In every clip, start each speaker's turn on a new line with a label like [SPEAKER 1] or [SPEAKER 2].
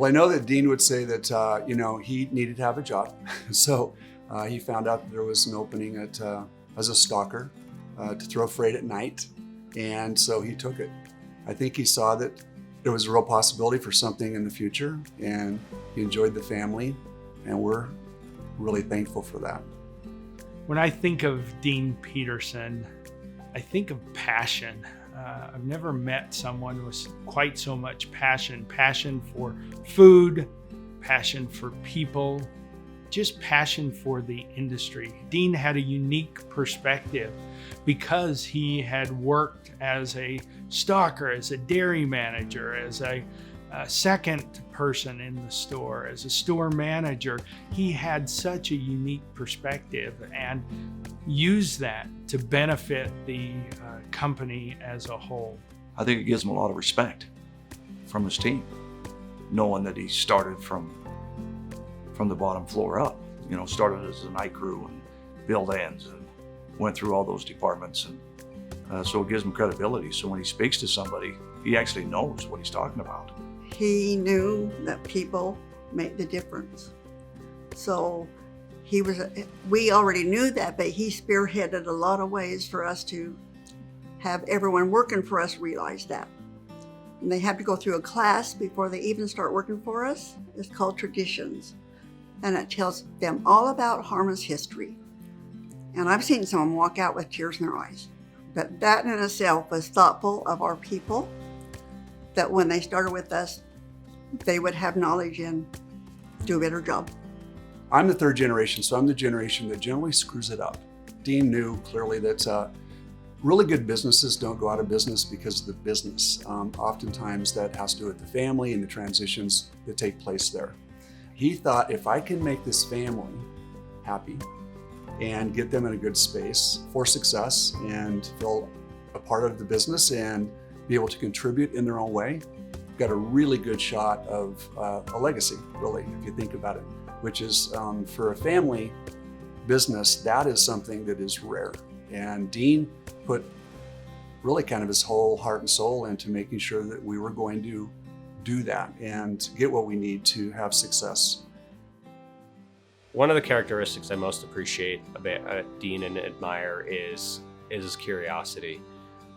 [SPEAKER 1] Well, I know that Dean would say that, he needed to have a job. So he found out that there was an opening as a stalker to throw freight at night. And so he took it. I think he saw that there was a real possibility for something in the future, and he enjoyed the family, and we're really thankful for that.
[SPEAKER 2] When I think of Dean Peterson, I think of passion. I've never met someone with quite so much passion for food, passion for people, just passion for the industry. Dean had a unique perspective because he had worked as a stocker, as a dairy manager, as a second person in the store, as a store manager. He had such a unique perspective and used that to benefit the company as a whole.
[SPEAKER 3] I think it gives him a lot of respect from his team, knowing that he started from the bottom floor up. Started as a night crew and built ends and went through all those departments, and so it gives him credibility. So when he speaks to somebody, he actually knows what he's talking about.
[SPEAKER 4] He knew that people make the difference. So we already knew that, but he spearheaded a lot of ways for us to have everyone working for us realize that. And they have to go through a class before they even start working for us. It's called Traditions. And it tells them all about Harmon's history. And I've seen some of them walk out with tears in their eyes. But that in itself was thoughtful of our people, that when they started with us, they would have knowledge and do a better job.
[SPEAKER 1] I'm the third generation, so I'm the generation that generally screws it up. Dean knew clearly that really good businesses don't go out of business because of the business. Oftentimes that has to do with the family and the transitions that take place there. He thought, if I can make this family happy and get them in a good space for success and feel a part of the business and be able to contribute in their own way, we've got a really good shot of a legacy, really, if you think about it, which is for a family business, that is something that is rare. And Dean put really kind of his whole heart and soul into making sure that we were going to do that and get what we need to have success.
[SPEAKER 5] One of the characteristics I most appreciate about Dean and admire is his curiosity.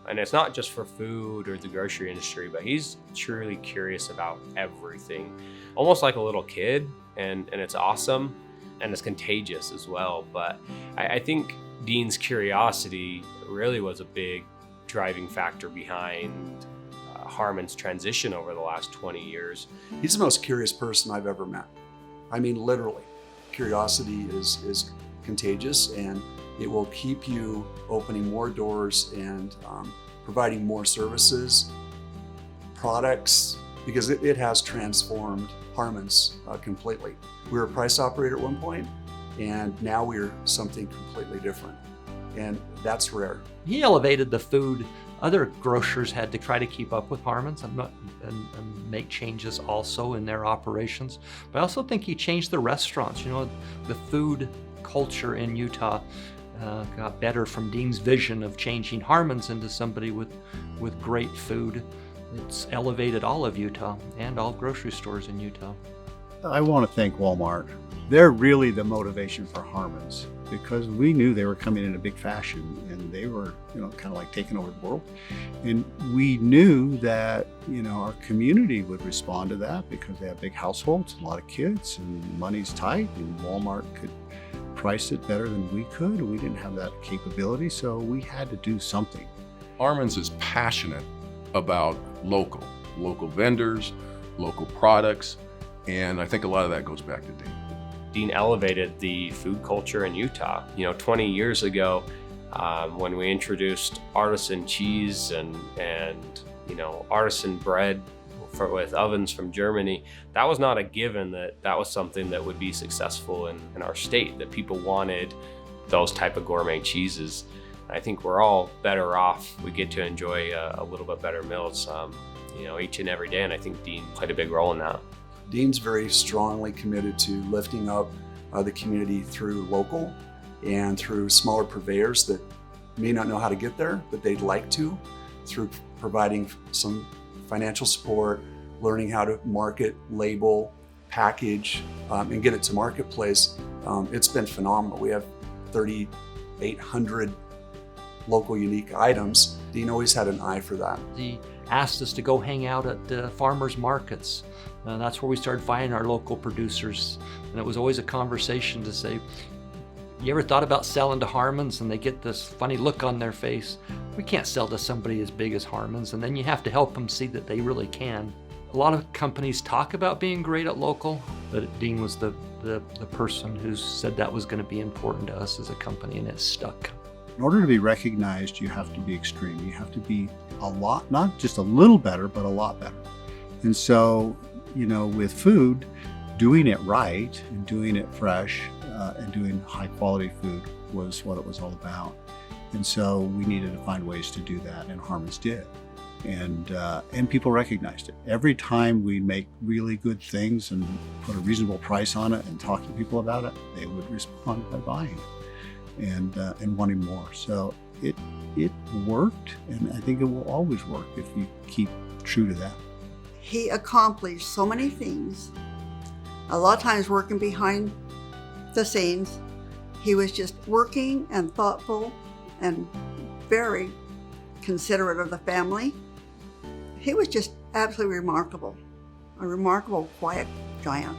[SPEAKER 5] And it's not just for food or the grocery industry, but he's truly curious about everything, almost like a little kid, and it's awesome and it's contagious as well. But I think Dean's curiosity really was a big driving factor behind Harmon's transition over the last 20 years.
[SPEAKER 1] He's the most curious person I've ever met. I mean, literally. Curiosity is contagious, and it will keep you opening more doors and providing more services, products, because it has transformed Harmon's completely. We were a price operator at one point, and now we're something completely different, and that's rare.
[SPEAKER 6] He elevated the food. Other grocers had to try to keep up with Harmon's and make changes also in their operations. But I also think he changed the restaurants. The food culture in Utah got better from Dean's vision of changing Harmon's into somebody with great food. It's elevated all of Utah and all grocery stores in Utah.
[SPEAKER 7] I want to thank Walmart. They're really the motivation for Harmon's, because we knew they were coming in a big fashion, and they were, kind of like taking over the world. And we knew that, our community would respond to that because they have big households, a lot of kids, and money's tight, and Walmart could price it better than we could. We didn't have that capability, so we had to do something.
[SPEAKER 8] Harmon's is passionate about local vendors, local products, and I think a lot of that goes back to Dean.
[SPEAKER 5] Dean elevated the food culture in Utah. 20 years ago, when we introduced artisan cheese and artisan bread with ovens from Germany, that was not a given that was something that would be successful in our state, that people wanted those type of gourmet cheeses. I think we're all better off. We get to enjoy a little bit better meals, each and every day, and I think Dean played a big role in that.
[SPEAKER 1] Dean's very strongly committed to lifting up the community through local and through smaller purveyors that may not know how to get there, but they'd like to, through providing some financial support, learning how to market, label, package, and get it to marketplace. It's been phenomenal. We have 3,800 local unique items. Dean always had an eye for that.
[SPEAKER 6] He asked us to go hang out at the farmers markets. And that's where we started finding our local producers. And it was always a conversation to say, you ever thought about selling to Harmons? And they get this funny look on their face. We can't sell to somebody as big as Harmons. And then you have to help them see that they really can. A lot of companies talk about being great at local, but Dean was the person who said that was going to be important to us as a company, and it stuck.
[SPEAKER 7] In order to be recognized, you have to be extreme. You have to be a lot, not just a little better, but a lot better. And so, with food, doing it right and doing it fresh and doing high quality food was what it was all about. And so we needed to find ways to do that, and Harmons did. And people recognized it. Every time we make really good things and put a reasonable price on it and talk to people about it, they would respond by buying and wanting more. So it worked, and I think it will always work if you keep true to that.
[SPEAKER 4] He accomplished so many things. A lot of times working behind the scenes, he was just working and thoughtful and very considerate of the family. He was just absolutely remarkable, a remarkable, quiet giant.